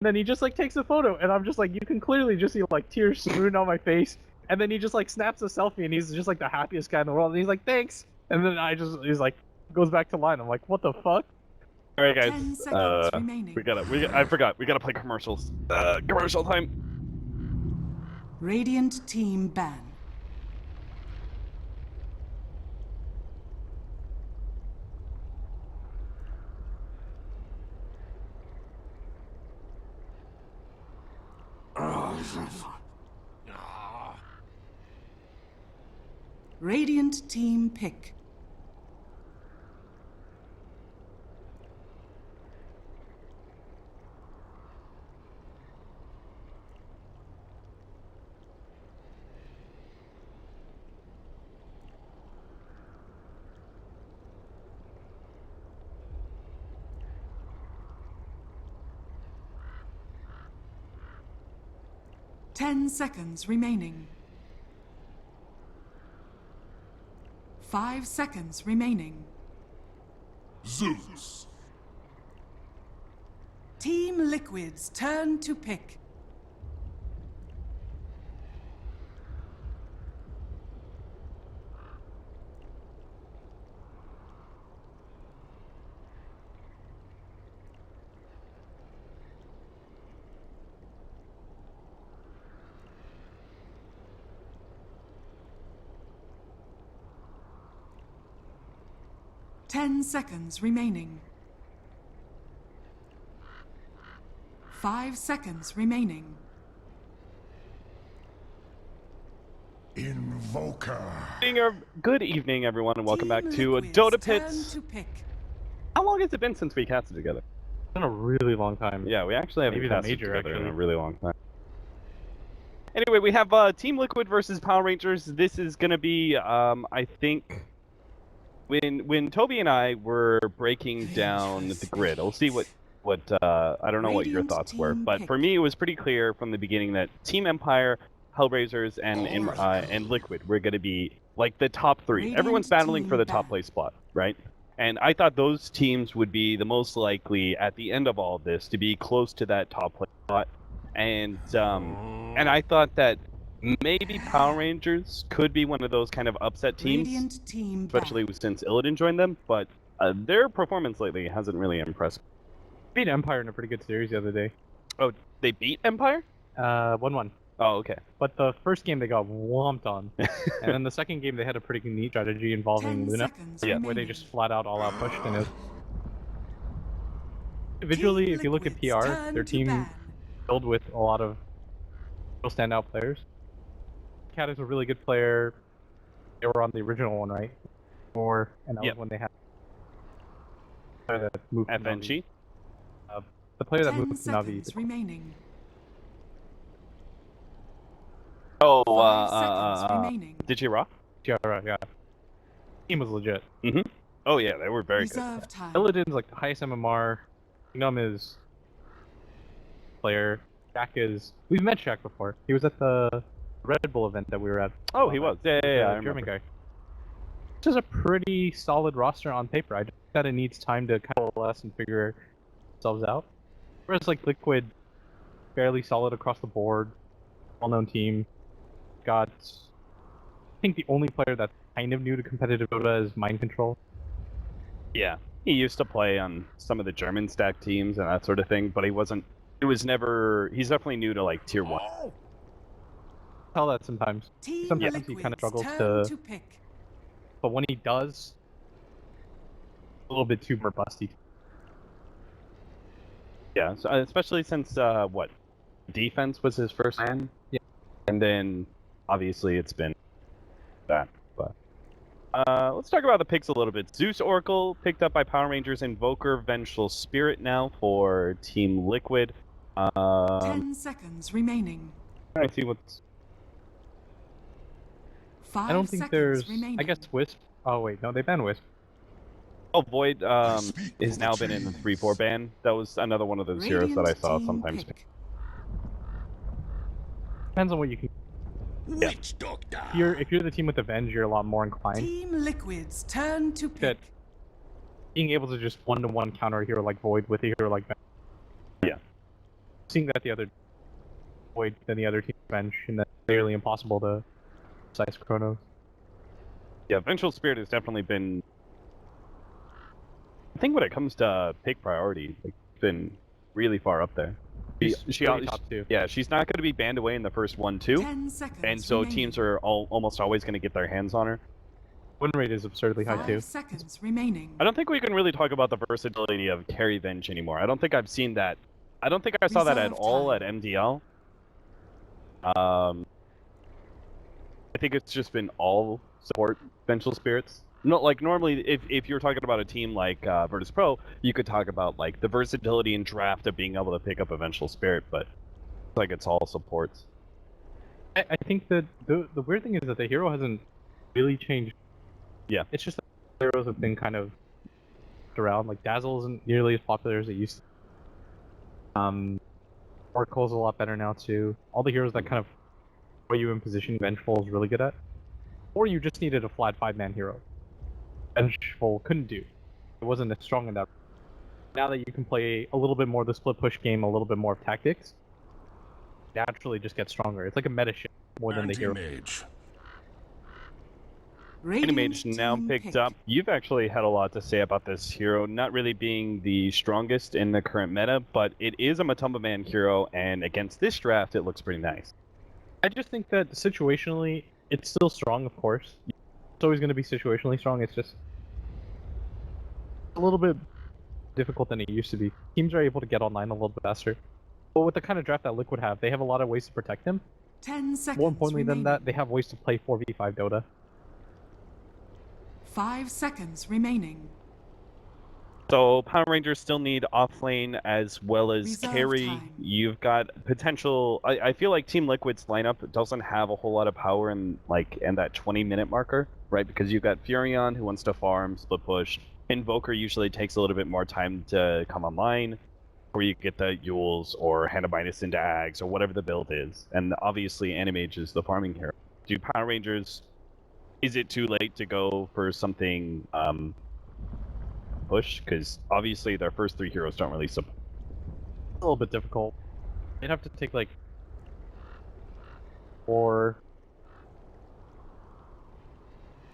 then he just like takes a photo, and I'm just like, you can clearly just see like tears strewn on my face. And then he just like snaps a selfie, and he's just like the happiest guy in the world. And he's like, thanks. And then he's like, goes back to line. I'm like, what the fuck? All right, guys. 10 seconds remaining. I forgot. We gotta play commercials. Commercial time. Radiant team ban. Radiant team pick. Ten seconds remaining. 5 seconds remaining. Zeus. Team Liquid's turn to pick. Ten seconds remaining. 5 seconds remaining. Invoker. Good evening, everyone, and welcome back Team to Liquid's Dota turn Pit. to pick. How long has it been since we casted together? It's been a really long time. Yeah, we actually haven't Maybe the casted major, together in a actually. really long time. Anyway, we have Team Liquid versus Power Rangers. This is gonna be, I think, when Toby and I were breaking down the grid. We'll see what I don't know what your Radiant thoughts were, team but pick. for me, it was pretty clear from the beginning that Team Empire, Hellraisers, and Liquid were gonna be like the top three. Radiant Everyone's battling team for the top ban. place spot, right? And I thought those teams would be the most likely at the end of all of this to be close to that top place spot. And I thought that maybe Power Rangers could be one of those kind of upset teams, Radiant team especially ban. since Illidan joined them. But their performance lately hasn't really impressed. Beat Empire in a pretty good series the other day. Oh, they beat Empire? 1-1. Oh, okay. But the first game they got whomped on. And then the second game they had a pretty neat strategy involving 10 Luna, seconds Yeah. where they remaining. just flat out all out pushed, and it was... Individually, Team if you look at Liquid's PR, turn their to team ban. filled with a lot of real standout players. Cat is a really good player. They were on the original one, right? And that Yep. was when they had the player that moved to Navi. FNG? The player that 10 moved to Navi. seconds remaining. Oh, 5 seconds remaining. did you rock? Yeah. Team was legit. Oh yeah, they were very good. Reserve time. Illidan's like the highest MMR. Kingdom is player. Jack is. We've met Jack before. He was at the Red Bull event that we were at. Oh, he was. Yeah, The I German remember. guy. This is a pretty solid roster on paper. I just think that it needs time to kind of coalesce and figure themselves out. Whereas like Liquid, fairly solid across the board, well-known team. Got, I think the only player that's kind of new to competitive Dota is Mind Control. Yeah, he used to play on some of the German stack teams and that sort of thing, but he wasn't. It was never. He's definitely new to like tier 1. Tell that sometimes. Team Sometimes he Liquid's kind of struggles turn to, pick. but when he does, a little bit too more busty. Yeah, so, especially since what, defense was his first hand. Yeah. And then obviously it's been that. But let's talk about the picks a little bit. Zeus Oracle picked up by Power Rangers. Invoker Vengeful Spirit now for Team Liquid. 10 seconds remaining. I see what's. 5 I don't think seconds there's. remaining. I guess Wisp. Oh wait, no, they banned Wisp. Oh, Void speak has for now the been in the trees. 3-4 ban. That was another one of those heroes that I Radiant saw team sometimes. pick. Depends on what you can. Witch Doctor. If you're the team with Avenge, you're a lot more inclined. Team Liquid's turn to pick. Good. Being able to just one-to-one counter a hero like Void with a hero like Venge. seeing that the other void than the other team's bench, and that's nearly impossible to size Chronos. Yeah, Vengeful Spirit has definitely been. I think when it comes to pick priority, like, it's been really far up there. She's really top two. Yeah, she's not going to be banned away in the first 1-2, 10 seconds and so remaining. teams are almost always going to get their hands on her. Win rate is absurdly high 5 too. seconds remaining. I don't think we can really talk about the versatility of carry Venge anymore. I don't think I've seen that. I don't think I saw that at Reserve all time. at MDL. I think it's just been all support Vengeful Spirits. No, like normally, if you're talking about a team like Virtus Pro, you could talk about like the versatility and draft of being able to pick up a Vengeful Spirit, but it's like it's all supports. I think that the weird thing is that the hero hasn't really changed. Yeah. It's just that the heroes have been kind of around. Like Dazzle isn't nearly as popular as it used to. Oracle's a lot better now too. All the heroes that kind of put you in position, Vengeful is really good at. Or you just needed a flat 5-man hero. Vengeful couldn't do. It wasn't as strong in that. Now that you can play a little bit more of the split push game, a little bit more of tactics, naturally just gets stronger. It's like a meta shift more than the hero. Anti-mage. Radiant Mage now team picked pick. up. You've actually had a lot to say about this hero, not really being the strongest in the current meta, but it is a Matumba Man hero, and against this draft, it looks pretty nice. I just think that situationally, it's still strong, of course. It's always going to be situationally strong. It's just a little bit difficult than it used to be. Teams are able to get online a little bit faster. But with the kind of draft that Liquid have, they have a lot of ways to protect him. 10 seconds More importantly than that, remaining. they have ways to play 4v5 Dota. 5 seconds remaining. So Power Rangers still need offlane as well as Reserve carry. time. You've got potential. I feel like Team Liquid's lineup doesn't have a whole lot of power in that 20-minute marker, right? Because you've got Furion who wants to farm, split push. Invoker usually takes a little bit more time to come online, where you get the Yules or Hanabinus into Ags or whatever the build is. And obviously Animage is the farming hero. Do Power Rangers, is it too late to go for something push? Because obviously their first 3 heroes don't really support. A little bit difficult. They'd have to take like 4.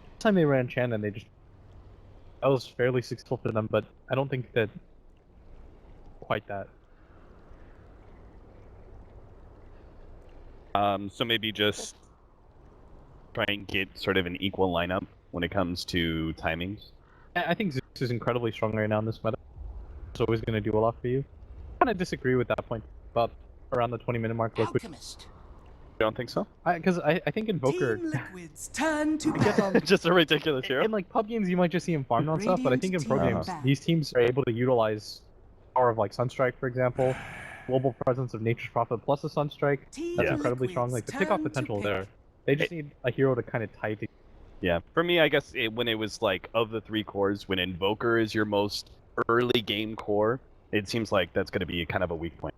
Last time they ran Chan and that was fairly successful for them, but I don't think that quite that. So maybe just try and get sort of an equal lineup when it comes to timings. I think Zeus is incredibly strong right now in this meta. It's always going to do a lot for you. I kind of disagree with that point, but around the 20-minute mark, Liquid. Alchemist. You don't think so? Because I think Invoker, Team Liquid's turn to I guess bat. Just a ridiculous hero. in like pub games, you might just see him farm on stuff, but I think in pro Radiant games, team these teams are able to utilize power of like Sunstrike, for example, global presence of Nature's Prophet plus a Sunstrike. Team That's incredibly strong. Like the pickoff Liquid's turn to potential pick. there. They just need a hero to kind of tie together. Yeah, for me, I guess when it was like of the 3 cores, when Invoker is your most early game core, it seems like that's going to be kind of a weak point.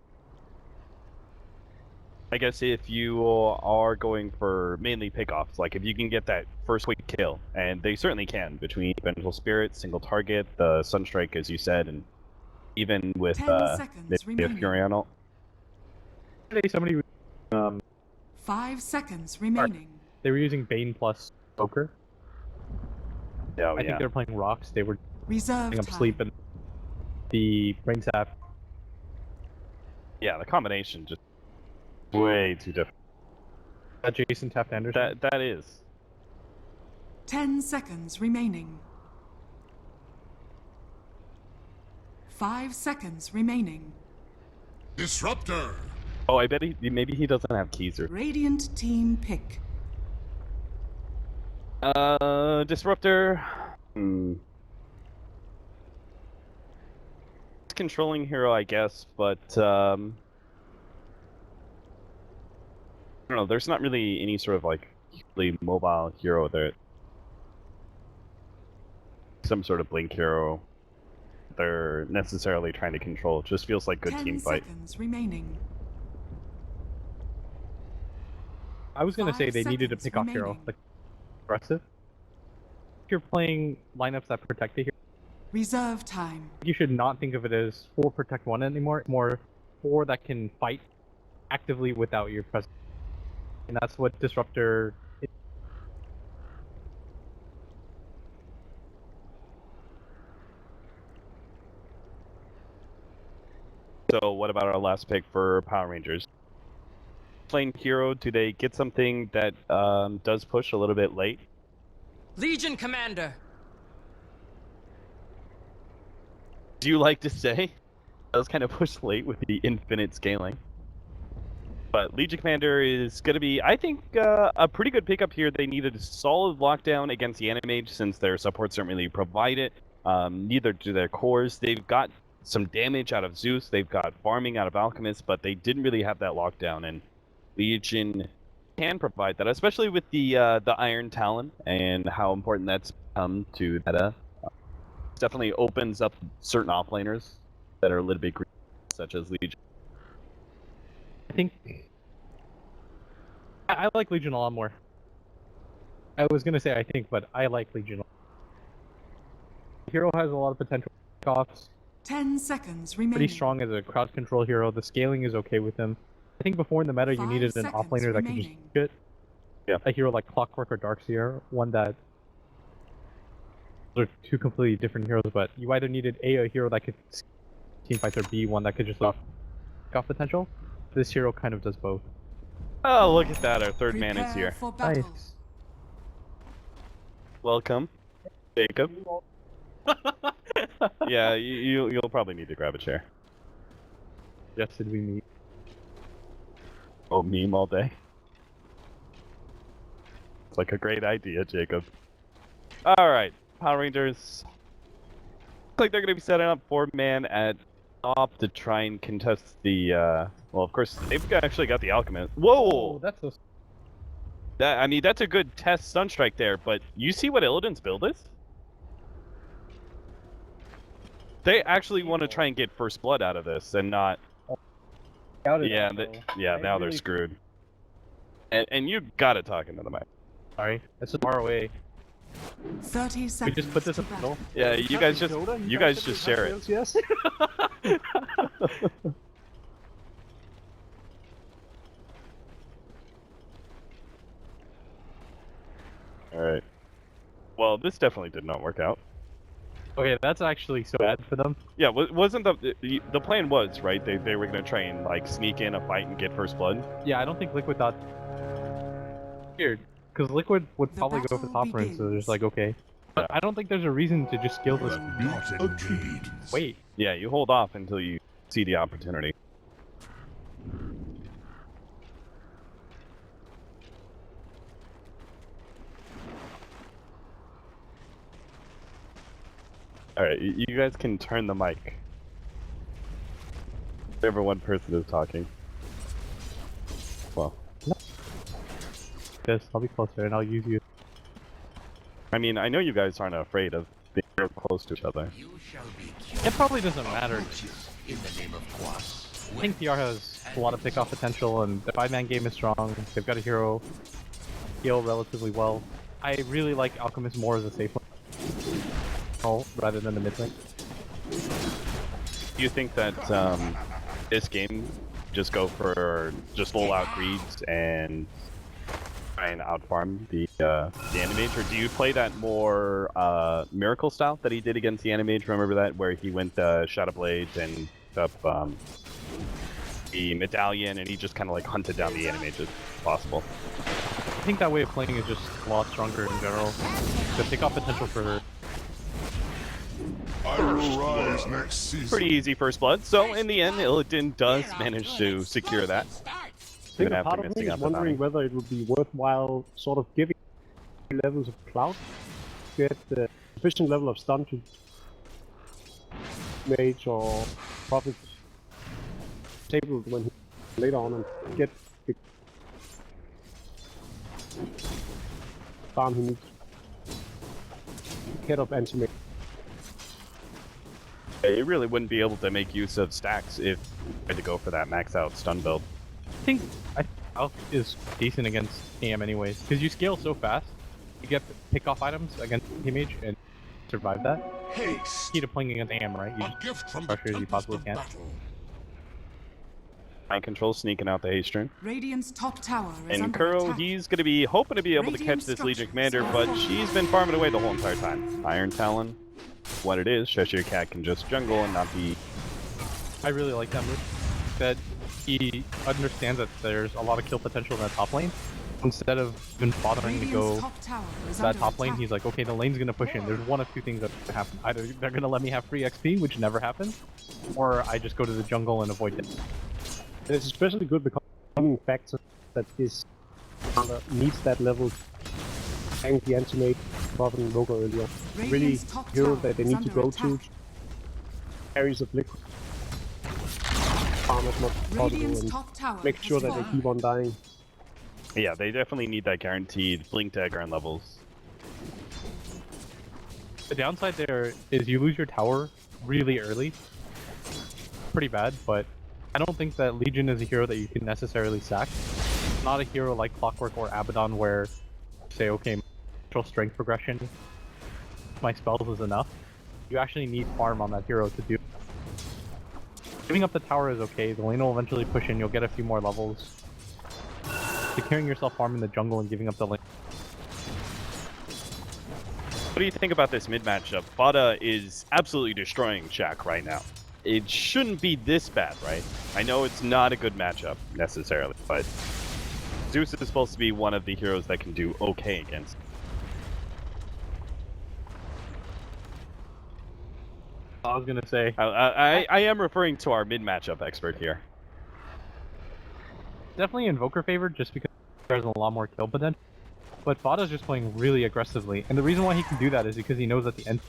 I guess if you are going for mainly pickoffs, like if you can get that first quick kill, and they certainly can between Vengeful Spirit, single target, the Sunstrike, as you said, and even with 10 seconds the remaining. Furion ult. Today, somebody was, 5 seconds remaining. they were using Bane plus Poker. Oh, I think they were playing Rocks. They were Reserve picking up time. Sleep and the Brain Sap. Yeah, the combination just way too different. Jason Taft Anderson. That is. 10 seconds remaining. 5 seconds remaining. Disruptor. Oh, I bet maybe he doesn't have keys or. Radiant team pick. Disruptor. Controlling hero, I guess, but I don't know. There's not really any sort of like really mobile hero there. Some sort of blink hero they're necessarily trying to control. It just feels like good 10 team fight. seconds remaining. I was gonna 5 say they needed a seconds pickoff hero, remaining. like aggressive. If you're playing lineups that protect the hero, Reserve time. you should not think of it as 4 protect 1 anymore. It's more 4 that can fight actively without your presence. And that's what Disruptor is. So what about our last pick for Power Rangers? Flame Hero, do they get something that does push a little bit late? Legion Commander. Do you like to say? That was kind of pushed late with the infinite scaling. But Legion Commander is going to be, I think, a pretty good pickup here. They needed a solid lockdown against the Animage since their supports don't really provide it. Neither do their cores. They've got some damage out of Zeus. They've got farming out of Alchemist, but they didn't really have that lockdown. And Legion can provide that, especially with the Iron Talon and how important that's become to meta. Definitely opens up certain offlaners that are a little bit green, such as Legion. I think I like Legion a lot more. I was gonna say I think, but I like Legion. Hero has a lot of potential offs. 10 seconds remaining. Pretty strong as a crowd control hero. The scaling is okay with him. I think before in the meta you 5 needed an seconds offlaner that could just remaining. do it. Yeah. A hero like Clockwork or Darkseer, one that those are two completely different heroes, but you either needed a hero that could team fights, or B, one that could just off potential. This hero kind of does both. Oh, look at that! Our third man is Prepare here. for battle. Nice. Welcome, Jacob. Yeah, you'll probably need to grab a chair. Yes, did we meet? Oh, meme all day. It's like a great idea, Jacob. All right, Power Rangers. Looks like they're going to be setting up 4-man at top to try and contest the. Well, of course, they've actually got the Alchemist. Whoa! Oh, that's so. I mean, that's a good test Sunstrike there, but you see what Illidan's build is? They actually want to try and get first blood out of this and not. Yeah, now they're screwed. And you gotta talk into the mic. Sorry, that's far away. 30 We seconds. just put this to in the battle. middle. Yeah, you guys just share it. Yes. All right. Well, this definitely did not work out. Okay, that's actually so bad for them. Yeah, wasn't the plan was right? They were gonna try and like sneak in a fight and get first blood. Yeah, I don't think Liquid thought. Weird, because Liquid would The probably go for battle top range, so they're just begins. like, okay. But I don't think there's a reason to just skill this. Not indeed. Wait, Yeah, you hold off until you see the opportunity. All right, you guys can turn the mic. Whenever one person is talking. Well, this, I'll be closer and I'll use you. I mean, I know you guys aren't afraid of being real close to each other. You shall be It probably doesn't matter. in the name of Quas. I think PR has a lot of pickoff potential, and the 5-man game is strong. They've got a hero heal relatively well. I really like Alchemist more as a safe lane rather than the mid lane. Do you think that this game just go for just full out greeds and try and outfarm the Animage, or do you play that more Miracle style that he did against the Animage? Remember that, where he went Shadow Blades and up the Medallion, and he just kind of like hunted down the Animage as possible. I think that way of playing is just a lot stronger in general. The pickoff potential for I will rise next season. Pretty easy first blood. So in the end, Illidan does manage to secure that. I Even think a after part of me missing is out the wondering bounty. whether it would be worthwhile sort of giving levels of cloud, get the sufficient level of stun to mage or prophet tabled when he later on and get the farm he needs. Head of anti-mage. Yeah, you really wouldn't be able to make use of stacks if you had to go for that max out stun build. I think Alch is decent against AM anyways, because you scale so fast. You get pickoff items against Image and survive that. Haste. Key to playing against AM, right? You A just gift from the pressure as you tempest possibly of can. battle. Mind control sneaking out the haste turn. Radiant's top tower is And under Kuro, attack. he's going to be hoping to be able to catch this Legion Commander, but she's been farming away the whole entire time. Iron Talon, what it is, Cheshire Cat can just jungle and not be... I really like that move. That he understands that there's a lot of kill potential in that top lane. Instead of even bothering to Radiant's go top tower is to that under top lane, attack. he's like, okay, the lane's gonna push in. There's one of two things that can happen. Either they're gonna let me have free XP, which never happens, or I just go to the jungle and avoid it. And it's especially good because coming factor that this needs that level and the anti-mate Prophet and Invoker earlier. Really Radiant's top hero tower that they is need to under go to. attack. Carries of liquid. Farm as much as possible Radiant's and top tower make has sure that they fallen. keep on dying. Yeah, they definitely need that guaranteed blink dagger and levels. The downside there is you lose your tower really early. Pretty bad, but I don't think that Legion is a hero that you can necessarily sack. Not a hero like Clockwork or Abaddon where you say, okay, my natural strength progression, my spells is enough. You actually need farm on that hero to do. Giving up the tower is okay, the lane will eventually push in, you'll get a few more levels. Securing yourself farm in the jungle and giving up the lane. What do you think about this mid matchup? Bada is absolutely destroying Shaq right now. It shouldn't be this bad, right? I know it's not a good matchup necessarily, but Zeus is supposed to be one of the heroes that can do okay against. I was gonna say, I am referring to our mid matchup expert here. definitely Invoker favored just because there's a lot more kill potential. But Bada's just playing really aggressively, and the reason why he can do that is because he knows at the end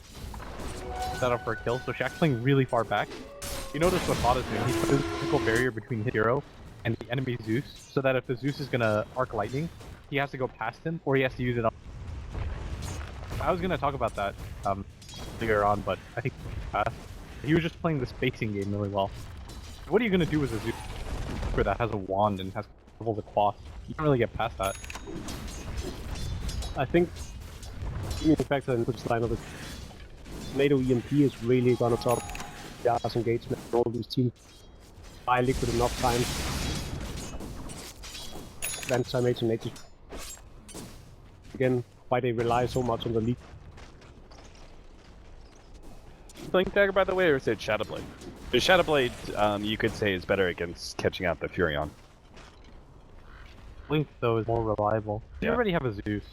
set up for a kill, so Shaq's playing really far back. You notice what Bada's doing, he put a physical barrier between his hero and the enemy Zeus, so that if the Zeus is gonna arc lightning, he has to go past him, or he has to use it on... I was gonna talk about that later on, but I think he was just playing the spacing game really well. What are you gonna do with a Zeus that has a wand and has levels of cloth? You can't really get past that. I think the fact that in this line of it, NATO EMP is really gonna top Yas engagement for all these teams. Buy liquid enough time. Anti-mage and nature. Again, why they rely so much on the league. Blink dagger, by the way, or is it Shadowblade? The Shadowblade, you could say, is better against catching out the Furion. Blink, though, is more reliable. You Yeah. already have a Zeus.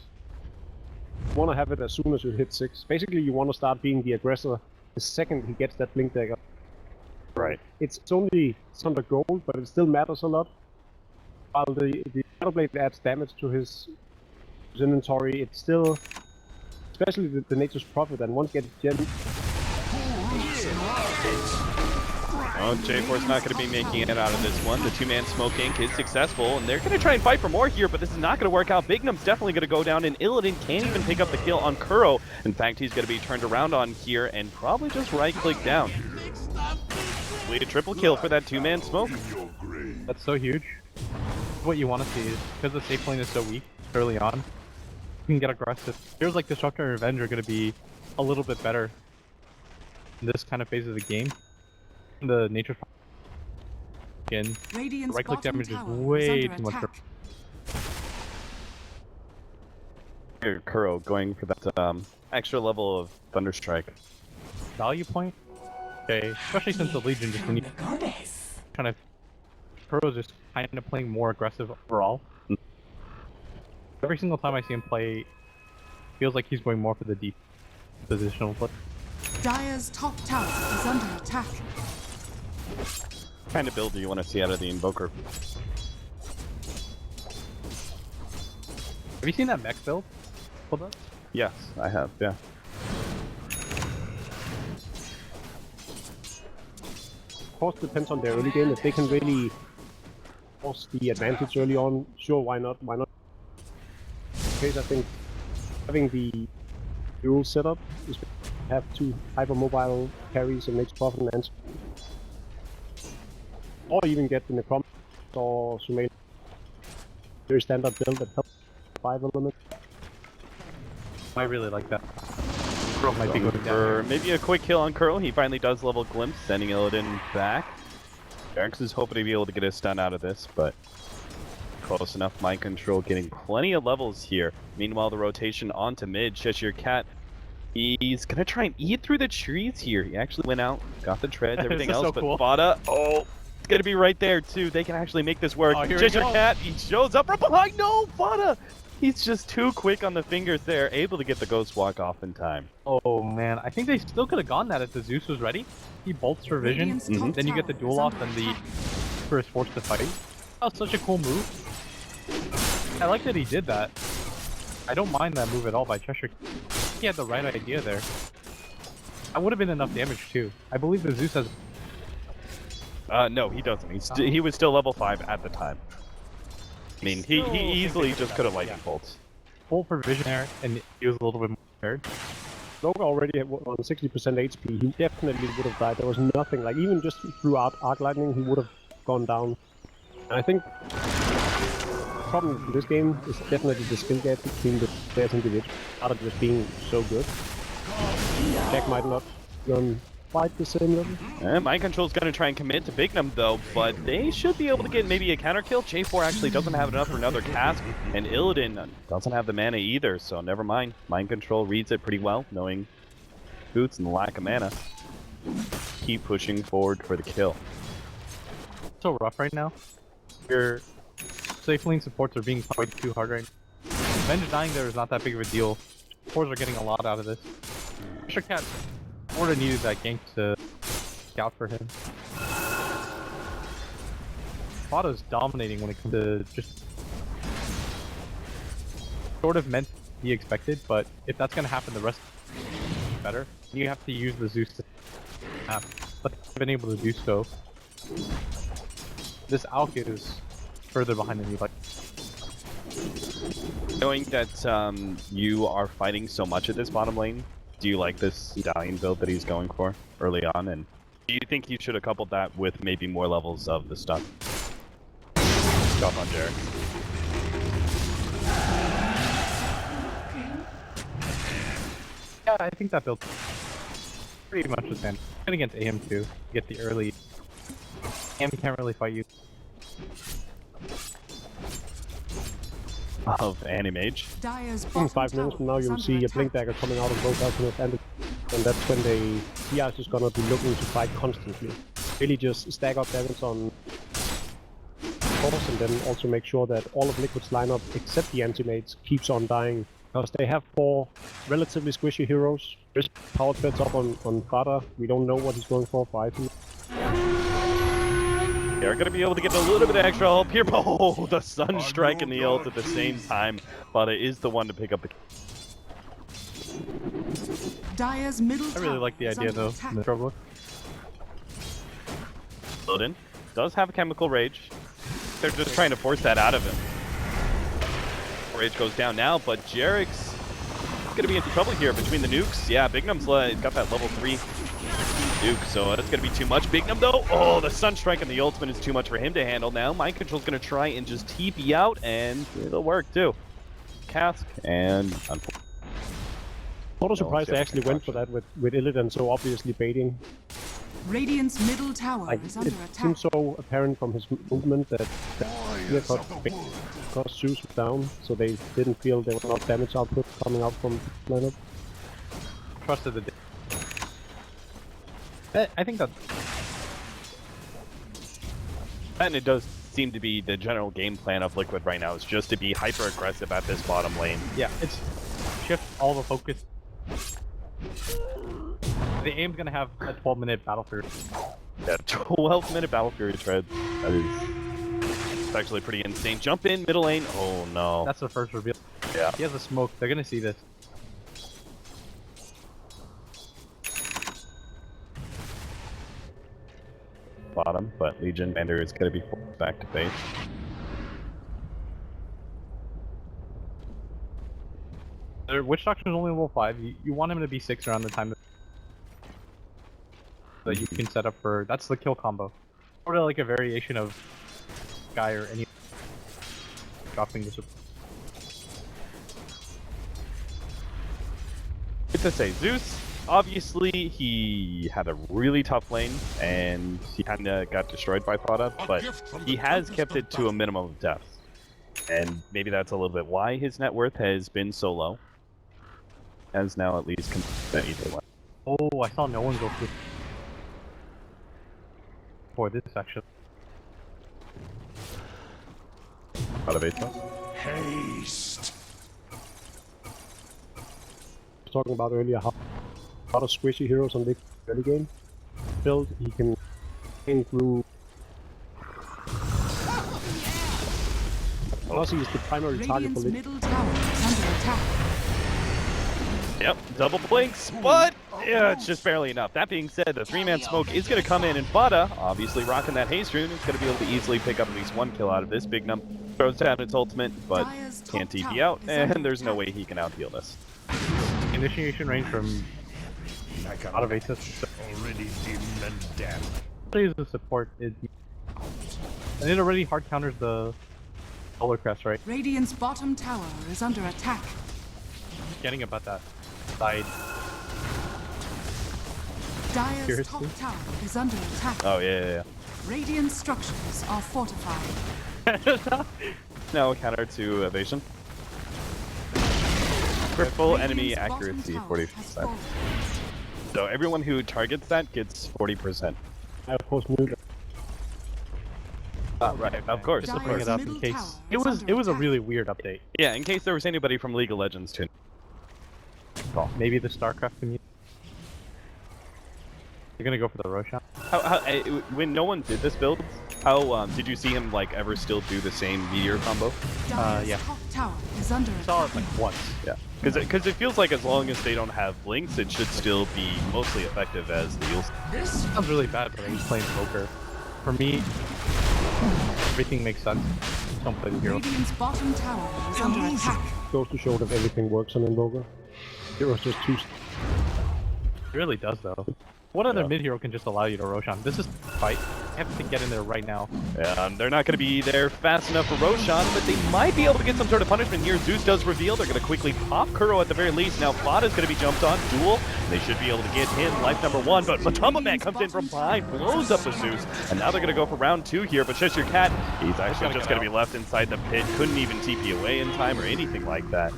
You want to have it as soon as you hit 6. Basically, you want to start being the aggressor the second he gets that blink dagger. Right. It's only under gold, but it still matters a lot. While the Shadowblade adds damage to his inventory, it's still, especially the Nature's Prophet, and once gets gem. Oh, J4's not going to be making it out of this one. The two-man Smoke Ink is successful, and they're going to try and fight for more here, but this is not going to work out. Bignum's definitely going to go down, and Illidan can't even pick up the kill on Kuro. In fact, he's going to be turned around on here and probably just right-click down. Lead a triple kill for that two-man Smoke. That's so huge. What you want to see is, because the safe lane is so weak early on, you can get aggressive. Heroes like Disruptor and Revenge are going to be a little bit better in this kind of phase of the game. The nature again, Radiant's right click bottom damage is tower way under too much. attack. Here, Kuro going for that extra level of Thunderstrike. Value point? Okay, especially since the Legion just when you kind of Kuro's just kind of playing more aggressive overall. Every single time I see him play, feels like he's going more for the deep positional flip. Dire's top tower is under attack. What kind of build do you want to see out of the Invoker? Have you seen that mech build? Hold up. Yes, I have, yeah. Of course, depends on their early game. If they can really force the advantage early on, sure, why not? Why not? In this case, I think having the dual setup is have two hypermobile carries and makes profit and answer. Or even get the Necromancer or Sumail. Very standard build that helps 5 elements. I really like that. Kuro might be going down. For maybe a quick kill on Kuro, he finally does level Glimpse, sending Illidan back. Jarex is hoping to be able to get a stun out of this, but close enough. Mind control getting plenty of levels here. Meanwhile, the rotation onto mid. Cheshire Cat, he's gonna try and eat through the trees here. He actually went out, got the treads, everything else, so but cool. Fada, it's gonna be right there too. They can actually make this work. Oh, here we Cheshire go. Cat, he shows up from behind. No, Fada! He's just too quick on the fingers there, able to get the Ghost Walk off in time. Oh man, I think they still could have gone that if the Zeus was ready. He bolts for vision, Radiant's top then you get the tower duel is off, under and the attack. Reaper is forced to fight. That was such a cool move. I like that he did that. I don't mind that move at all by Cheshire. He had the right idea there. That would have been enough damage too. I believe the Zeus has. No, he doesn't. He was still level 5 at the time. I mean, he Still easily thinking just about could have it, lightning yeah. bolts. Full for vision there, and he was a little bit more prepared. Loga already on 60% HP, he definitely would have died. There was nothing, like even just through Arc Lightning, he would have gone down. And I think the problem with this game is definitely the skill gap between the players individually. Out of just being so good. Jack might not be on quite the same level. Mind Control's gonna try and commit to Bignum though, but they should be able to get maybe a counter kill. J4 actually doesn't have enough for another cast, and Illidan doesn't have the mana either, so never mind. Mind Control reads it pretty well, knowing boots and the lack of mana. Keep pushing forward for the kill. So rough right now. Your safe lane supports are being played too hard right now. Venge dying there is not that big of a deal. Cores are getting a lot out of this. Cheshire Cat sort of needed that gank to scout for him. Fada's dominating when it comes to just sort of meant to be expected, but if that's gonna happen, the rest is better. You have to use the Zeus to but they've been able to do so. This Alk is further behind than you like. Knowing that you are fighting so much at this bottom lane, do you like this Stallion build that he's going for early on? And do you think you should have coupled that with maybe more levels of the stuff? Stuff on Jared. Yeah, I think that build pretty much the same. And against AM too, get the early. AM can't really fight you. Of Animage. Dire's In bottom 5 minutes tower from now, is you'll under see a attack. Blink Dagger coming out of both alternates, and that's when the CIS is gonna be looking to fight constantly. Really just stack up damage on force, and then also make sure that all of Liquid's lineup, except the anti-mates, keeps on dying. Because they have 4 relatively squishy heroes. There's power threads up on Fada. We don't know what he's going for item. They're going to be able to get a little bit of extra help here. Oh, the Sunstrike and the ult at the same time. Fada is the one to pick up the... Dire's middle I really tower like the is idea under though. attack. In the trouble. Illidan does have a Chemical Rage. They're just trying to force that out of him. Rage goes down now, but Jarek's going to be into trouble here between the nukes. Yeah, Bignum's got that level 3 nuke, so that's going to be too much. Bignum though, oh, the Sunstrike and the ultimate is too much for him to handle now. Mind Control's going to try and just TP out, and it'll work too. Cask, and Sort of surprised they actually went for that with Illidan so obviously baiting. Radiant's middle tower Like, is it under attack. seems so apparent from his movement that he got Zeus down, so they didn't feel there was enough damage output coming out from the lineup. Trusted the. I think that. and it does seem to be the general game plan of Liquid right now is just to be hyper aggressive at this bottom lane. Yeah, it's shift all the focus. The aim's gonna have a 12-minute battle period. Yeah, 12-minute battle period tread. That is actually pretty insane. Jump in, middle lane. Oh no. That's the first reveal. Yeah. He has a smoke. They're gonna see this. Bottom, but Legion Commander is going to be forced back to base. Witch Doctor is only level 5. You want him to be 6 around the time that you can set up for. That's the kill combo. Sort of like a variation of Guy or any dropping the support. Good to say, Zeus obviously he had a really tough lane, and he kind of got destroyed by Fada, but he has kept it to a minimum of deaths. And maybe that's a little bit why his net worth has been so low. Has now at least either way. Oh, I saw no one go through. For this section. Out of 8 though. Haste. I was talking about earlier how a lot of squishy heroes on the early game. Build, he can gain through. Plus, he's the primary target for Radiant's Lich. middle tower is under attack. Yep, double blinks, but yeah, it's just barely enough. That being said, the 3-man smoke is going to come in, and Fada, obviously rocking that haste rune, is going to be able to easily pick up at least 1 kill out of this. Big Num throws down its ultimate, but Dire's top can't TP tower out, is under and there's no attack. way he can out-heal this. Initiation range from out of 8 Already dim and damp. plays the support is, and it already hard counters the solar crest, right? Radiant's bottom tower is under attack. Getting about that side. Dire's Seriously? top tower is under attack. Oh, yeah. Radiant structures are fortified. No counter to evasion. Critical enemy Radiant's bottom accuracy, tower 40%. has fallen. So everyone who targets that gets 40%. I of course knew that. Right, of course. Just to Dire's bring it up in middle case tower it is was under a attack. really weird update. Yeah, in case there was anybody from League of Legends too. Maybe the StarCraft community. You're gonna go for the Roshan? When no one did this build, how did you see him like ever still do the same meteor combo? Dire's yeah. top tower is under I saw it attack. like once. Yeah, because it feels like as long as they don't have blinks, it should still be mostly effective as the heals. This Sounds really bad, but he's playing poker. For me, everything makes sense. Just don't play the hero. Radiant's bottom tower is under attack. Goes to show that everything works on Invoker. Heroes just choose. It really does though. What other Yeah. mid hero can just allow you to Roshan? This is a fight. You have to get in there right now. They're not going to be there fast enough for Roshan, but they might be able to get some sort of punishment here. Zeus does reveal. They're going to quickly pop Kuro at the very least. Now Fada's going to be jumped on. Duel. They should be able to get him. Life number 1, but Matama Man comes in from behind, blows up the Zeus, and now they're going to go for round 2 here. But Cheshire Cat, he's actually just going to be left inside the pit. Couldn't even TP away in time or anything like that.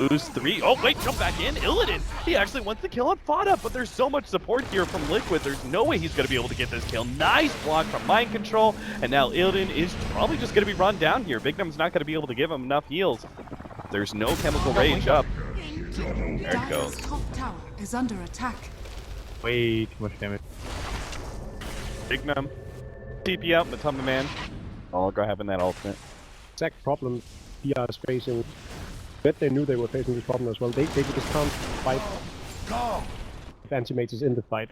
Ooze 3. Oh, wait, jump back in. Illidan. He actually wants to kill on Fada, but there's so much support here from Liquid. There's no way he's going to be able to get this kill. Nice block from Mind Control, and now Illidan is probably just going to be run down here. Bignum's not going to be able to give him enough heals. There's no Chemical Rage up. There it Dire's goes. top tower is under attack. Way too much damage. Bignum. TP out, Matama Man. All go having that ultimate. Exact problem PR is facing. Bet they knew they were facing this problem as well. They just can't fight if Antimates is in the fight.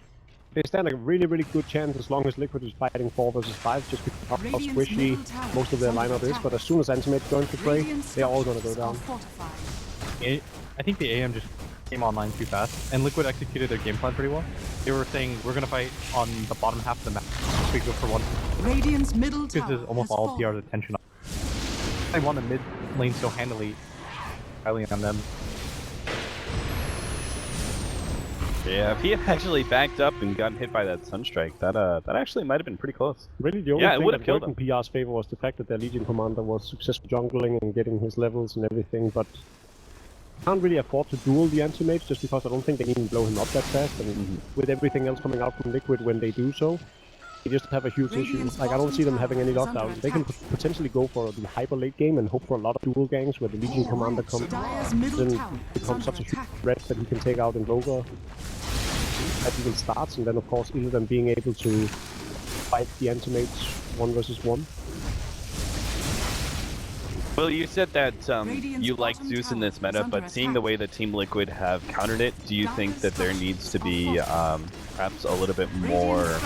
They stand a really good chance as long as Liquid is fighting 4 versus 5, just because of how Radiant's squishy middle tower most of their is under lineup is. attack. But as soon as Antimates joins the fray, Radiant's they're all gonna go structures are down. fortified. I think the AM just came online too fast, and Liquid executed their game plan pretty well. They were saying, we're gonna fight on the bottom half of the map. We go for one, Radiant's middle because tower there's almost has all fallen. PR's attention on. They won the mid lane so handily, highly on them. Yeah, if he had actually backed up and gotten hit by that Sunstrike, that actually might have been pretty close. Really, the only Yeah, it thing would've that killed worked in PR's favor was the fact that their Legion commander was successful jungling and getting his levels and everything, but can't really afford to duel the Antimates just because I don't think they can even blow him up that fast, and with everything else coming out from Liquid when they do so, they just have a huge issue. Radiant's Like, I don't see them bottom having any tower is under lockdown. They can attack. potentially go for the hyper late game and hope for a lot of duel gangs where the Legion commander comes Dire's middle then tower is becomes under such a huge attack. threat that he can take out Invoker. That even starts, and then of course Illidan being able to fight the Antimates 1 versus 1. Well, you said that Radiant's you like bottom Zeus in tower this is meta, under but seeing the attack. way that Team Liquid have countered it, do you think that there needs to be perhaps a little bit more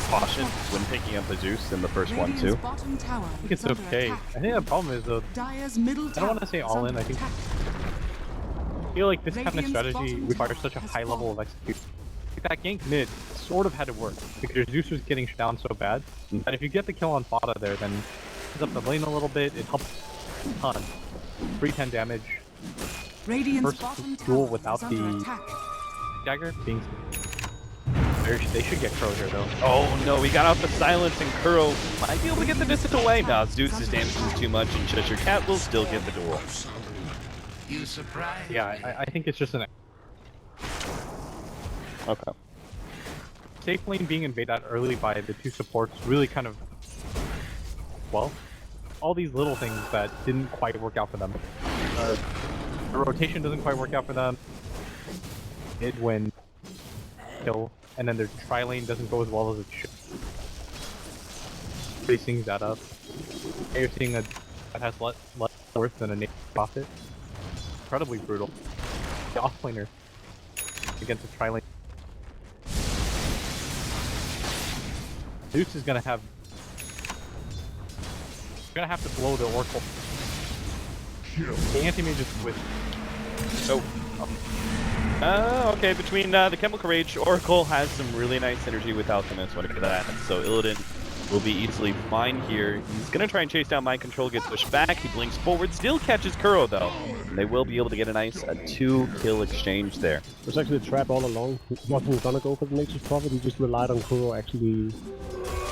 caution when picking up the Zeus in the first one too? I think it's okay. I think the problem is though, Dire's middle I don't want to say all in, I think I feel like this kind of Radiant's strategy bottom requires tower such a has high level fallen. of execution. Like that gank mid sort of had to work, because Zeus was getting down so bad, that if you get the kill on Fada there, then it opens up the lane a little bit, it helps a ton. 310 damage. Radiant's First bottom duel tower without is under the- attack. Dagger being. They should get Crow here though. Oh no, we got out the silence and Kuro might be able to get the distance away. Now Zeus's damage is too much and Cheshire Cat will still get the duel. You surprised? Yeah, I think it's just an Okay. safe lane being invaded early by the two supports really kind of, well, all these little things that didn't quite work out for them. The rotation doesn't quite work out for them. Mid win kill, and then their tri lane doesn't go as well as it should. Really things that up. Now you're seeing that has less worth than a native profit. Incredibly brutal. The offlaner against the tri lane. Zeus is gonna have to blow the Oracle. The anti-mage is with. So, okay, between the Chemical Rage, Oracle has some really nice synergy with Alchemist when it comes to that, so Illidan will be easily fine here. He's gonna try and chase down Mind Control, gets pushed back, he blinks forward, still catches Kuro though. And they will be able to get a nice 2-kill exchange there. There's actually a trap all along. He wasn't gonna go for the Nature's Prophet, he just relied on Kuro actually.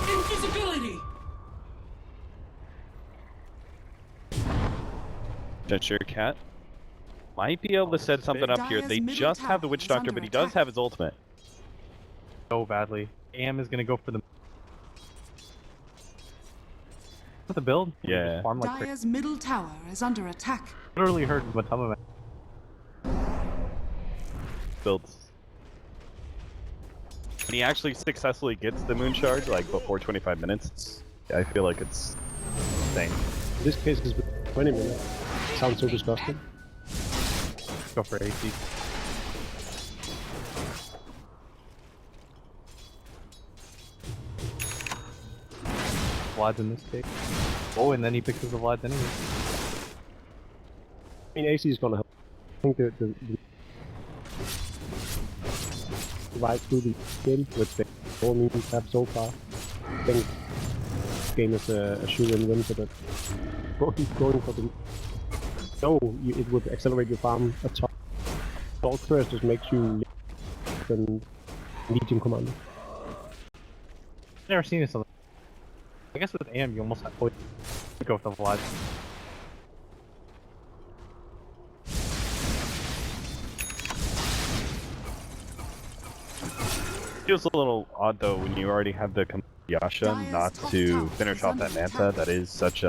Invisibility! Cheshire Cat might be able to set something up here. They just have the Witch Doctor, but he does have his ultimate. So badly. AM is gonna go for the. With the build? Yeah. Farm like Dire's middle tower is under attack. literally heard Matama. Builds. When he actually successfully gets the Moon Shard, like before 25 minutes, I feel like it's insane. In this case, it's 20 minutes. Sounds so disgusting. Go for AC. Vlad's in this case. Oh, and then he picks up the Vlad's anyway. I mean, AC is gonna help. I think the right through the game, which they all need to have so far. I think this game is a shoe-in-win for that. Going for the... No, it would accelerate your farm a ton. Salt first just makes you than Legion Commander. Never seen this. I guess with AM, you almost have to go with the Vlad. Feels a little odd though when you already have the Yasha not to finish off that Manta. That is such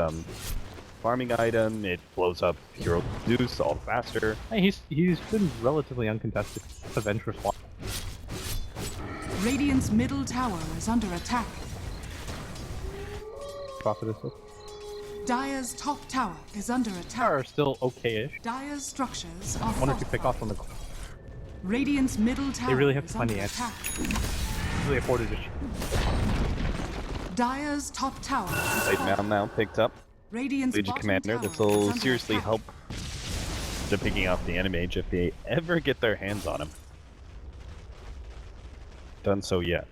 farming item. It blows up Hero Zeus all faster. Hey, he's been relatively uncontested. Adventurous one. Radiant's middle tower is under attack. Prophetess. Dire's top tower is under attack. Are still okay-ish. Dire's structures are One or two pick off on the. Radiant's middle tower They really have is plenty under of attack. Really afforded to. Dire's top tower is Blade fallen. Mound now picked up. Radiant's Legion bottom Commander. tower This will is under seriously attack. help to picking off the Animage if they ever get their hands on him. Done so yet.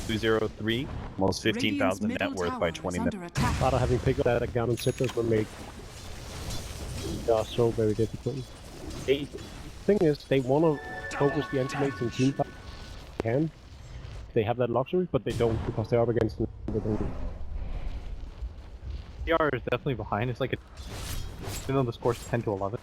203, almost 15,000 net Radiant's worth middle by tower 20 is minutes. under attack. After having picked up that account and Citrus will make they are so very difficult. The thing is, they want to focus the anti-mates in team fight. They can. They have that luxury, but they don't because they're up against them. PR is definitely behind. It's like a. Even though the score's 10 to 11.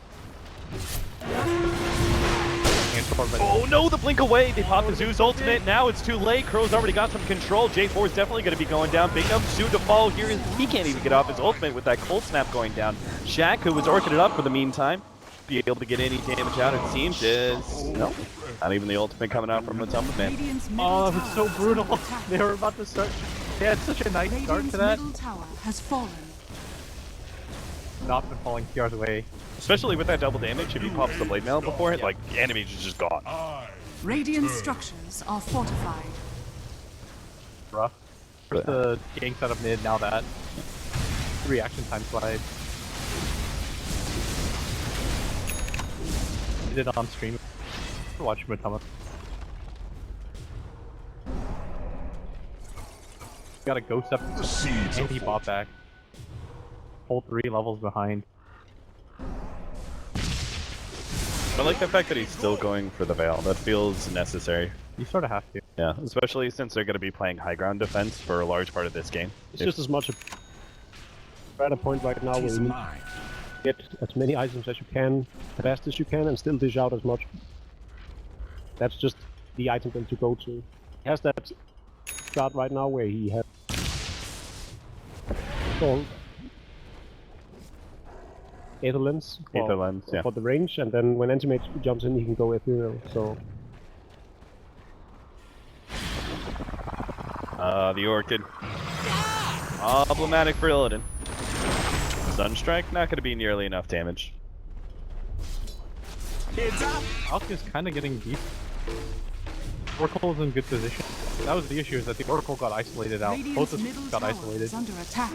Oh no, the blink away! They pop the Zeus ultimate, now it's too late. Crow's already got some control. J4 is definitely going to be going down. Big enough soon to fall here. He can't even get off his ultimate with that cold snap going down. Shaq, who was orching it up for the meantime, be able to get any damage out, it seems, is... No, not even the ultimate coming out from Matama Man. Radiant's middle Oh, tower it's so is brutal. under attack. They were about to start. They had such a nice start Radiant's to that. middle tower has fallen. Not been falling PR's away. Especially with that double damage, if he pops the blade mail before it, like, the enemy is just gone. Radiant structures are fortified. Rough. First the gang set up mid, now that. Reaction time slide. Did it on stream. Watch Matama. Got a ghost up and he bought back. Whole 3 levels behind. I like the fact that he's still going for the Veil. That feels necessary. You sort of have to. Yeah, especially since they're going to be playing high ground defense for a large part of this game. It's just as much a... We're at a point right now where you need to get as many items as you can, as fast as you can, and still dish out as much. That's just the item build to go to. He has that start right now where he has all Aether Lens for the range, and then when Antimage jumps in, he can go ethereal. So the Orchid. Problematic for Illidan. Sunstrike, not going to be nearly enough damage. Alk is kind of getting deep. Oracle is in good position. That was the issue, is that the Oracle got isolated out. Both of them got isolated. Under attack.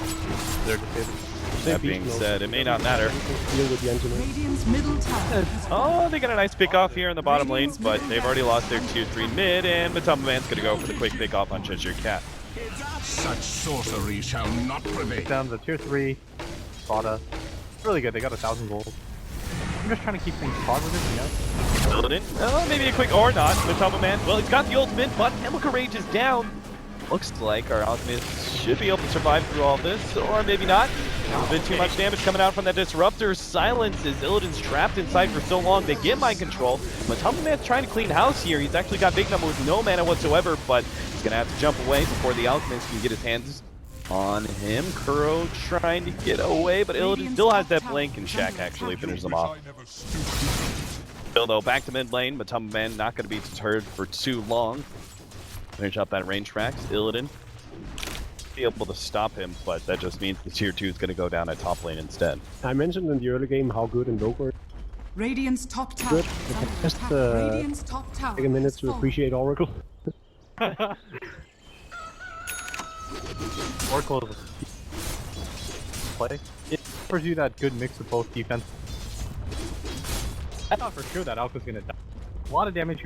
They're disabled. That being said, it may not matter. deal with the Antimage. Radiant's middle tower. Oh, they got a nice pick off here in the bottom lane, but they've already lost their tier 3 mid, and Matumba Man's going to go for the quick pick off on Cheshire Cat. Such sorcery shall not prevail. Down the tier 3, Dota. Really good, they got 1,000 gold. I'm just trying to keep things positive, you know? Build it in. Oh, maybe a quick or not. Matumba Man. Well, he's got the ultimate, but Chemical Rage is down. Looks like our Alchemist should be able to survive through all this, or maybe not. A bit too much damage coming out from that Disruptor. Silence as Illidan's trapped inside for so long. They get mind control. Matumba Man's trying to clean house here. He's actually got Big Number with no mana whatsoever, but he's going to have to jump away before the Alchemist can get his hands on him. Kuro trying to get away, but Illidan still has that blink, and Shaq actually finishes him off. Still though, back to mid lane. Matumba Man not going to be deterred for too long. Finish up that range tracks. Illidan be able to stop him, but that just means the tier 2 is going to go down at top lane instead. I mentioned in the early game how good Invoker is. Radiant's top tower. Good. is under Just attack. Radiant's top tower. take a minute has to fallen. appreciate Oracle. Oracle is play. It offers you that good mix of both defense. I thought for sure that Alk was gonna die. A lot of damage.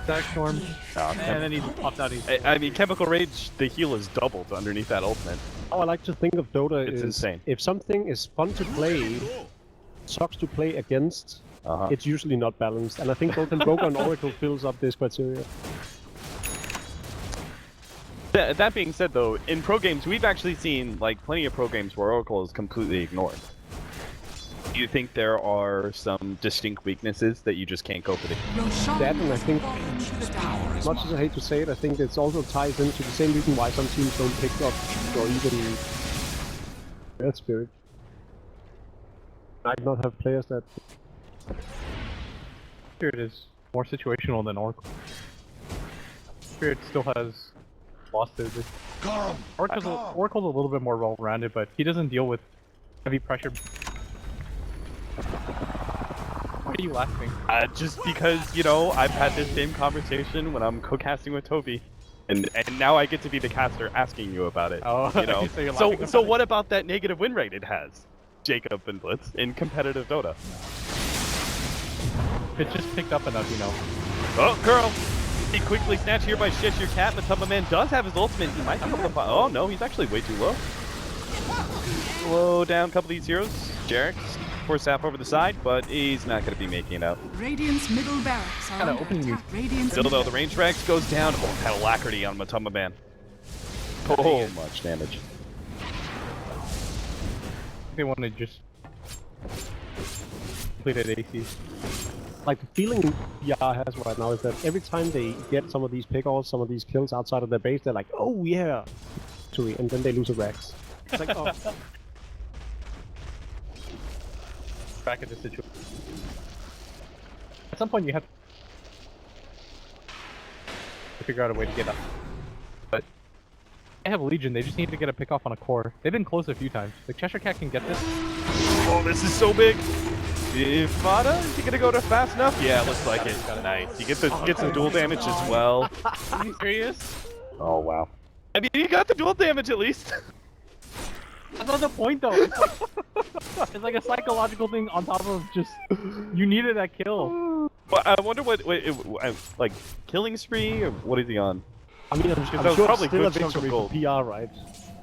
Stack Storm, and then he popped out. I mean, Chemical Rage, the heal is doubled underneath that ultimate. How I like to think of Dota It's is insane. if something is fun to play, sucks to play against, it's usually not balanced. And I think both Invoker and Oracle fills up this criteria. That being said, though, in pro games, we've actually seen like plenty of pro games where Oracle is completely ignored. Do you think there are some distinct weaknesses that you just can't cope with? Roshan That, and I has think, fallen to the down. as much as I hate to say it, I think it also ties into the same reason why some teams don't pick up or even Earth Spirit. I do not have players that... Spirit is more situational than Oracle. Spirit still has lost it. Oracle's a little bit more well-rounded, but he doesn't deal with heavy pressure. Why are you laughing? Just because, you know, I've had this same conversation when I'm co-casting with Toby. And now I get to be the caster asking you about it. Oh, you know. so you're laughing so about what about that negative win rate it has, Jacob and Blitz, in competitive Dota? It just picked up enough, you know. Oh, girl! He quickly snatched here by Cheshire Cat. Matumba Man does have his ultimate. He might be able to find... Oh, no, he's actually way too low. Slow down a couple of these heroes. Jarek, force sap over the side, but he's not going to be making it out. Radiant's middle barracks are Kinda under opening you. attack. Radiant's Still though, middle- the range Rex goes down. Oh, had alacrity on Matumba Man. Oh, much damage. They want to just complete it AC. Like, the feeling VR has right now is that every time they get some of these pick-offs, some of these kills outside of their base, they're like, oh yeah! And then they lose a Rex. It's like, oh... Back at the situation. At some point you have to figure out a way to get up. But I have a Legion, they just need to get a pick off on a core. They've been close a few times. The Cheshire Cat can get this. Oh, this is so big. Ifada, is he gonna go to fast enough? Yeah, it looks like it. Nice. He gets some dual damage as well. Are you serious? Oh wow. I mean, he got the dual damage at least. That's not the point though. It's like a psychological thing on top of just you needed that kill. Well, I wonder what like killing spree or what is he on? I mean, I'm that sure was it's probably still a good chunk of victory for gold. PR, right?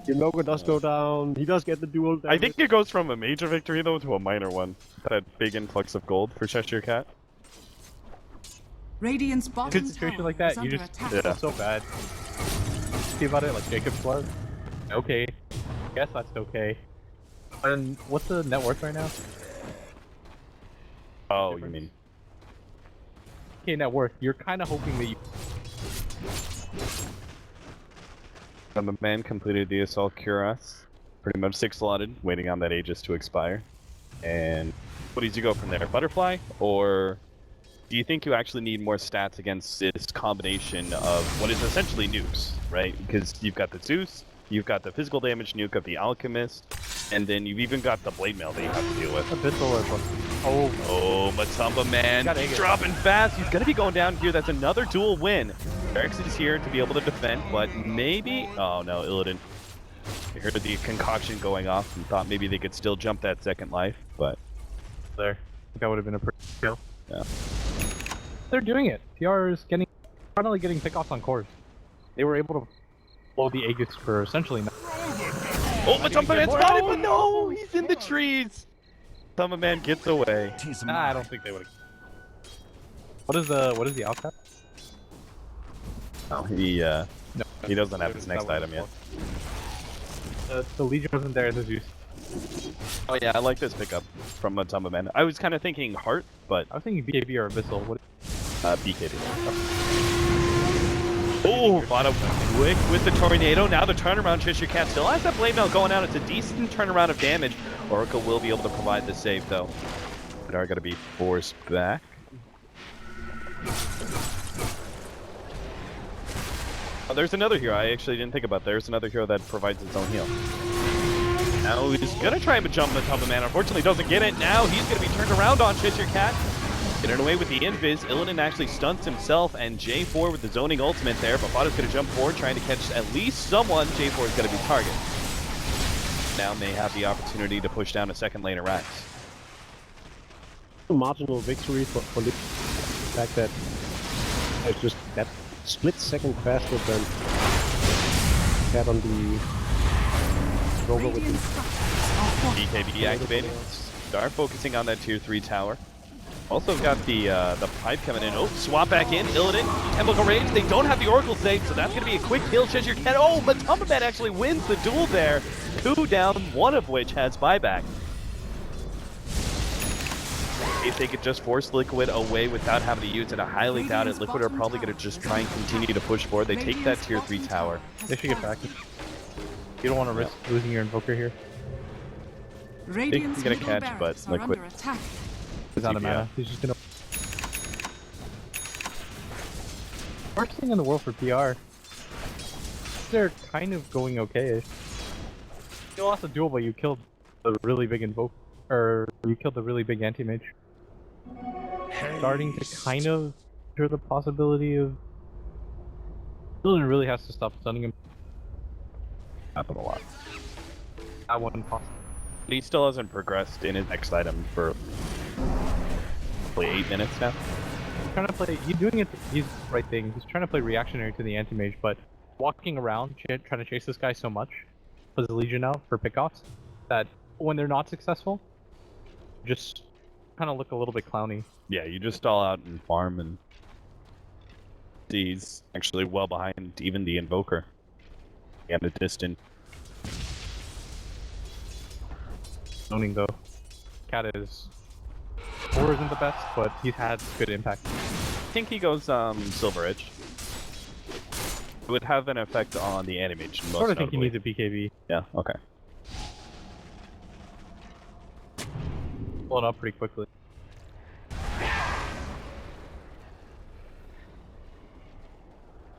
Yanoga does go down, he does get the dual damage. I think it goes from a major victory though to a minor one. That big influx of gold for Cheshire Cat. Radiant's In a bottom situation tower like that, is you under just attack. feel so bad. See about it, like Jacob's Glove. Okay, guess that's okay. And what's the net worth right now? Oh, you mean? Okay, net worth. You're kind of hoping that you. The man completed the assault cuirass. Pretty much 6-slotted, waiting on that Aegis to expire. And what did you go from there? Butterfly? Or do you think you actually need more stats against this combination of what is essentially nukes, right? Because you've got the Zeus, you've got the physical damage nuke of the Alchemist, and then you've even got the Blade Mail that you have to deal with. Abyssal or Oh, Matumba man, he's dropping fast. He's gonna be going down here. That's another dual win. Eric's is here to be able to defend, but maybe... Oh no, Illidan. You heard the concoction going off and thought maybe they could still jump that second life, but... there. I think that would have been a pretty kill. Yeah. They're doing it. PR is finally getting pickoffs on cores. They were able to blow the Aegis for essentially nothing. Oh, Matumba man's spotted, but no! He's in the trees! Matumba man gets away. Nah, I don't think they would have. What is the outcast? Oh, he doesn't have his next item yet. The Legion wasn't there in the Zeus. Oh yeah, I like this pickup from Matumba man. I was kind of thinking Heart, but... I was thinking BKB or Abyssal. What? BKB. Oh, bottom quick with the Tornado. Now the turnaround. Cheshire Cat still has that Blade Mail going out. It's a decent turnaround of damage. Oracle will be able to provide the save, though. But are going to be forced back. Oh, there's another hero. I actually didn't think about. There's another hero that provides its own heal. Now he's going to try and jump the top of man. Unfortunately, doesn't get it. Now he's going to be turned around on Cheshire Cat. Getting away with the invis. Illidan actually stunts himself, and J4 with the zoning ultimate there. But Bada's going to jump forward, trying to catch at least someone. J4 is going to be target. Now may have the opportunity to push down a second lane of Rax. A marginal victory for the fact that it's just that split second faster than had on the rover with the BKB activated. Start focusing on that tier 3 tower. Also got the pipe coming in. Oh, swap back in. Illidan, Chemical Rage. They don't have the Oracle save, so that's going to be a quick kill. Cheshire Cat. Oh, but Tumbaman actually wins the duel there. 2 down, one of which has buyback. If they could just force Liquid away without having to use it, I highly doubt it. Liquid are probably going to just try and continue to push forward. They take that tier 3 tower. They should get back. You don't want to risk losing your Invoker here. Radiant's gonna middle catch, barracks but are Liquid. under attack. He's out of mana. He's just gonna. Worst thing in the world for PR. They're kind of going okay. You lost a duel, but you killed a really big invoke, or you killed a really big anti-mage. Starting to kind of hear the possibility of. Illidan really has to stop stunning him. Happen a lot. That wasn't possible. But he still hasn't progressed in his next item for probably 8 minutes now. He's trying to play. He's doing it. He's the right thing. He's trying to play reactionary to the anti-mage, but walking around trying to chase this guy so much, as a Legion now for pickoffs, that when they're not successful, just kind of look a little bit clowny. Yeah, you just stall out and farm, and he's actually well behind even the Invoker. And a distant. Zoning though, Cat is. Or isn't the best, but he's had good impact. I think he goes Silver Edge. It would have an effect on the animation. Most Sort of think he notably. needs a BKB. Yeah. Okay. Pull it up pretty quickly.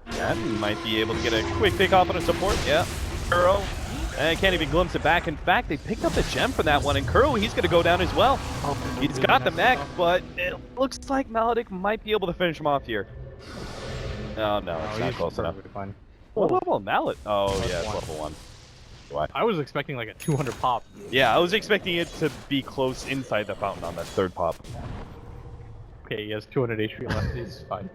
That might be able to get a quick pick off on a support. Yeah. Kuro. And can't even glimpse it back. In fact, they picked up the gem from that one, and Kuro, he's going to go down as well. He's got the mech, but it looks like Maledic might be able to finish him off here. Oh, no, it's not close enough. Fine. What level of Mallet? Oh, yeah, it's level 1. Why? I was expecting like a 200 pop. Yeah, I was expecting it to be close inside the fountain on that 3rd pop. Okay, he has 200 HP left. He's fine.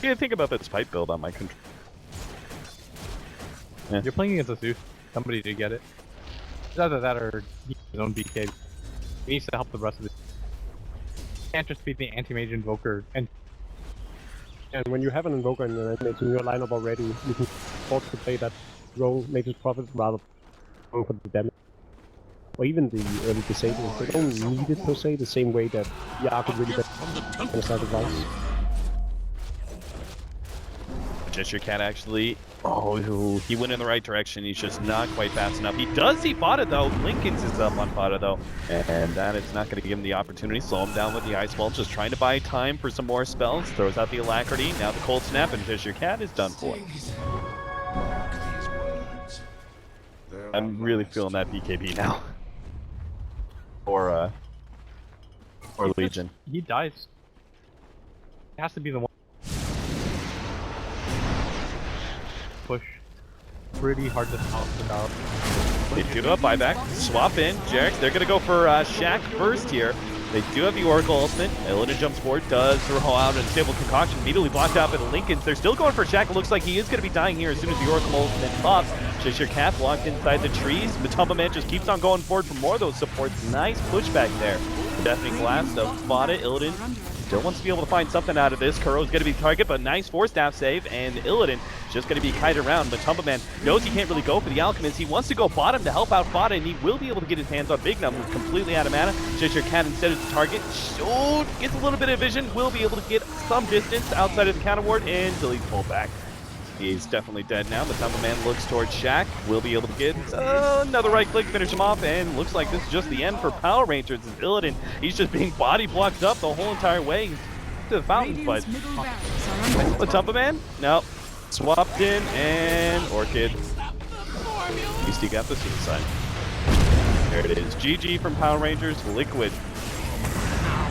Yeah, think about this pipe build on my control. Yeah. You're playing against a Zeus. Somebody did get it. It's either that or his own BK. He needs to help the rest of the. can't just be the anti-mage invoker and when you have an invoker and an animate in your lineup already, you can afford to play that role, Nature's Prophet, rather than going for the damage. Or even the early disables. They don't need it per se, the same way that Yar could really benefit from sacrifice. Gesture Cat actually, he went in the right direction. He's just not quite fast enough. He does see Fada though. Lincoln's is up on Fada though. And that is not going to give him the opportunity. Slow him down with the Ice Wall. Just trying to buy time for some more spells. Throws out the Alacrity. Now the Cold Snap, and Gesture Cat is done for. Mark these words. I'm really feeling that BKB now. Or Legion. he dies. It has to be the one. Push. Pretty hard to talk about. They do have a buyback. Swap in. Jarex, they're going to go for Shaq first here. They do have the Oracle ultimate. Illidan jumps forward, does throw out an Unstable Concoction, immediately blocked out by the Lincolns. They're still going for Shaq. It looks like he is going to be dying here as soon as the Oracle ultimate pops. Cheshire Cat blocked inside the trees. Matumba Man just keeps on going forward for more of those supports. Nice pushback there. Deafening Blast of Fada. Illidan still wants to be able to find something out of this. Kuro's going to be the target, but nice Force Staff save, and Illidan just going to be kited around. Matumba Man knows he can't really go for the Alchemist. He wants to go bottom to help out Fada, and he will be able to get his hands on Big Num, who's completely out of mana. Cheshire Cat instead of the target. Gets a little bit of vision, will be able to get some distance outside of the counter ward, and deletes pull back. He's definitely dead now. Matumba Man looks towards Shaq. Will be able to get another right click, finish him off, and looks like this is just the end for Power Rangers. As Illidan, he's just being body blocked up the whole entire way to the fountain, but Matumba Man? No. Swapped in, and Orchid. At least he got the suicide. There it is. GG from Power Rangers. Liquid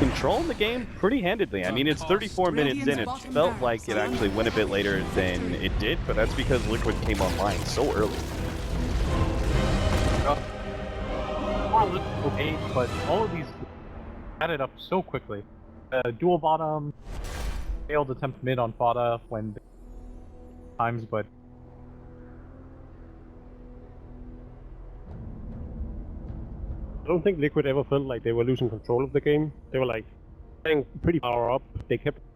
controlling the game pretty handedly. I mean, it's 34 minutes in. It felt like it actually went a bit later than it did, but that's because Liquid came online so early. Okay, but all of these added up so quickly. Dual bottom, failed attempt mid on Fada when times, but I don't think Liquid ever felt like they were losing control of the game. They were like playing pretty power up. They kept